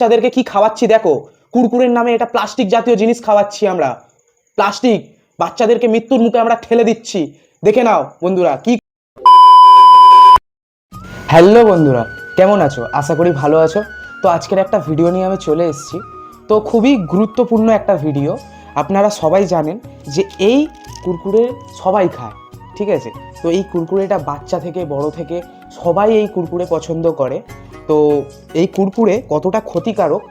বাচ্চাদেরকে কি খাওয়াচ্ছি দেখো। কুরকুরের নামে এটা প্লাস্টিক জাতীয় জিনিস খাওয়াচ্ছি আমরা। প্লাস্টিক বাচ্চাদেরকে মৃত্যুর মুখে আমরা ঠেলে দিচ্ছি। দেখে নাও বন্ধুরা কি। হ্যালো বন্ধুরা, কেমন আছো? আশা করি ভালো আছো। তো আজকের একটা ভিডিও নিয়ে আমি চলে এসেছি। তো খুবই গুরুত্বপূর্ণ একটা ভিডিও। আপনারা সবাই জানেন যে এই কুরকুরে সবাই খায়, ঠিক আছে? তো এই কুরকুরেটা বাচ্চা থেকে বড় থেকে সবাই এই কুরকুরে পছন্দ করে। তো এই কুরকুরে কতটা ক্ষতিকারক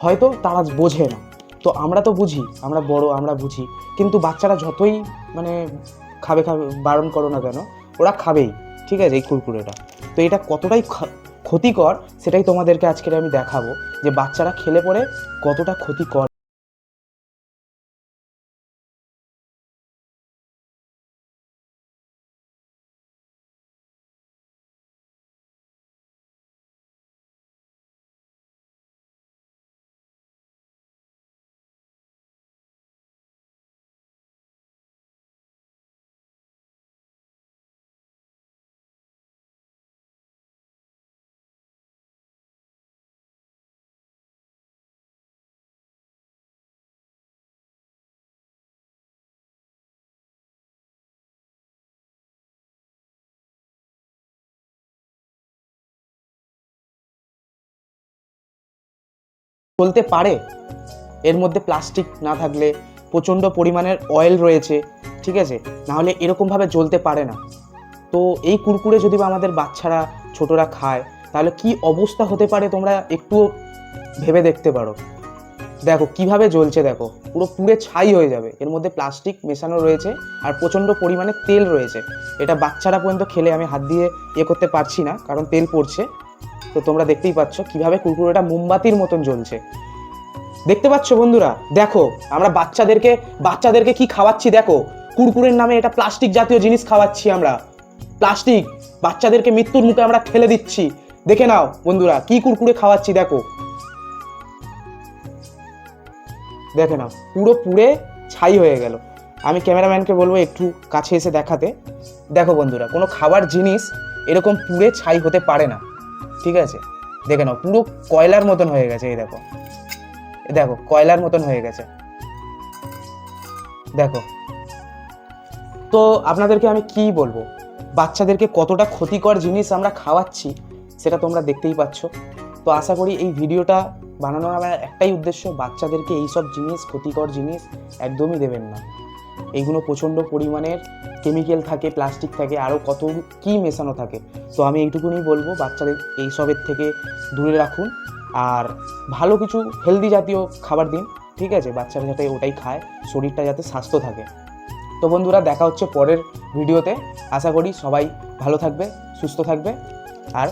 হয়তো তারা বোঝে না। তো আমরা তো বুঝি, আমরা বড়, আমরা বুঝি, কিন্তু বাচ্চারা যতই খাবে বারণ করো না কেন, ওরা খাবেই, ঠিক আছে, এই কুরকুরেটা। তো এটা কতটাই ক্ষতিকর সেটাই তোমাদেরকে আজকে আমি দেখাবো, যে বাচ্চারা খেলে পরে কতটা ক্ষতিকর। চলতে পারে এর মধ্যে প্লাস্টিক না থাকলে, প্রচণ্ড পরিমাণের অয়েল রয়েছে, ঠিক আছে, নাহলে এরকমভাবে জ্বলতে পারে না। তো এই কুরকুরে যদি বা আমাদের বাচ্চারা ছোটরা খায় তাহলে কি অবস্থা হতে পারে তোমরা একটু ভেবে দেখতে পারো। দেখো কিভাবে জ্বলছে, দেখো পুরো পুড়ে ছাই হয়ে যাবে। এর মধ্যে প্লাস্টিক মেশানো রয়েছে আর প্রচণ্ড পরিমাণে তেল রয়েছে। এটা বাচ্চারা পর্যন্ত খেলে, আমি হাত দিয়ে করতে পারছি না কারণ তেল পড়ছে। তো তোমরা দেখতেই পাচ্ছ কিভাবে কুরকুরেটা মোমবাতির মতন জ্বলছে। দেখতে পাচ্ছ বন্ধুরা? দেখো আমরা বাচ্চাদেরকে কি খাওয়াচ্ছি দেখো। কুরকুরের নামে এটা প্লাস্টিক জাতীয় জিনিস খাওয়াচ্ছি আমরা। প্লাস্টিক বাচ্চাদেরকে মৃত্যুর মুখে আমরা ঠেলে দিচ্ছি। দেখে নাও বন্ধুরা কি কুরকুরে খাওয়াচ্ছি দেখো। দেখে নাও পুরো পুড়ে ছাই হয়ে গেল। আমি ক্যামেরাম্যানকে বলবো একটু কাছে এসে দেখাতে। দেখো বন্ধুরা, কোনো খাবার জিনিস এরকম পুড়ে ছাই হতে পারে না, ঠিক আছে? দেখে নাও পুরো কয়লার মতন হয়ে গেছে। এই দেখো, দেখো কয়লার মতন হয়ে গেছে, দেখো। তো আপনাদেরকে আমি কি বলবো, বাচ্চাদেরকে কতটা ক্ষতিকর জিনিস আমরা খাওয়াচ্ছি সেটা তোমরা দেখতেই পাচ্ছ। তো আশা করি এই ভিডিওটা বানানোর আমার একটাই উদ্দেশ্য, বাচ্চাদেরকে এইসব জিনিস, ক্ষতিকর জিনিস একদমই দেবেন না। এইগুলো প্রচণ্ড পরিমাণের কেমিক্যাল থাকে, প্লাস্টিক থাকে, আরও কত কি মেশানো থাকে। তো আমি এইটুকুনি বলবো, বাচ্চাদের এইসবের থেকে দূরে রাখুন আর ভালো কিছু হেলদি জাতীয় খাবার দিন, ঠিক আছে? বাচ্চারা যাতে ওটাই খায়, শরীরটা যাতে স্বাস্থ্য থাকে। তো বন্ধুরা, দেখা হচ্ছে পরের ভিডিওতে। আশা করি সবাই ভালো থাকবে, সুস্থ থাকবে আর